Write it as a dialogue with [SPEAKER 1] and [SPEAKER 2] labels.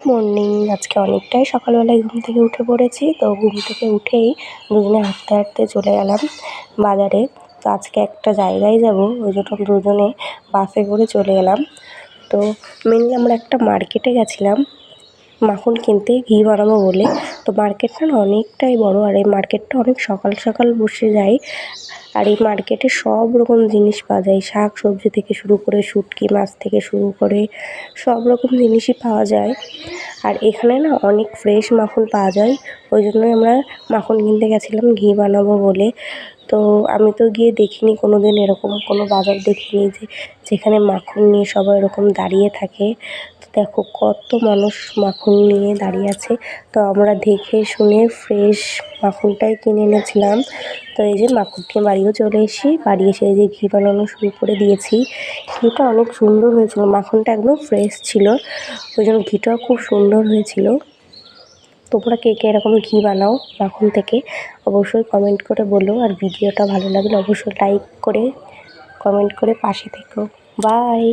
[SPEAKER 1] Morning. আজকে অনেকটাই সকালবেলায় ঘুম থেকে উঠে পড়েছি। তো ঘুম থেকে উঠেই দুজনে হাঁটতে হাঁটতে চলে গেলাম বাজারে। তো আজকে একটা জায়গায় যাব, ওই জন্য দুজনে বাসে করে চলে এলাম। তো মেনলি আমরা একটা মার্কেটে গেছিলাম মাখন কিনতে, ঘি বানাবো বলে। তো মার্কেটটা না অনেকটাই বড়, আর এই মার্কেটটা অনেক সকাল সকাল বসে যায়। আর এই মার্কেটে সব রকম জিনিস পাওয়া যায়, শাক সবজি থেকে শুরু করে শুটকি মাছ থেকে শুরু করে সব রকম জিনিসই পাওয়া যায়। আর এখানে না অনেক ফ্রেশ মাখন পাওয়া যায়, ওই জন্যই আমরা মাখন কিনতে গেছিলাম ঘি বানাবো বলে। তো আমি তো গিয়ে দেখিনি কোনো দিন, এরকম কোনো বাজার দেখিনি যেখানে মাখন নিয়ে সবাই এরকম দাঁড়িয়ে থাকে। তো দেখো কত মানুষ মাখন নিয়ে দাঁড়িয়ে আছে। তো আমরা দেখে শুনে ফ্রেশ মাখনটাই কিনে এনেছিলাম। তো এই যে মাখন নিয়ে বাড়িও চলে এসেছি, বাড়ি এসে এই যে ঘি বানানো শুরু করে দিয়েছি। ঘিটা অনেক সুন্দর হয়েছিল, মাখনটা একদম ফ্রেশ ছিল, ওই জন্য ঘিটাও খুব সুন্দর হয়েছিল। তোমরা কে কে এরকম ঘি বানাও মাখন থেকে অবশ্যই কমেন্ট করে বলো। আর ভিডিওটা ভালো লাগলে অবশ্যই লাইক করে কমেন্ট করে পাশে থেকো। বাই।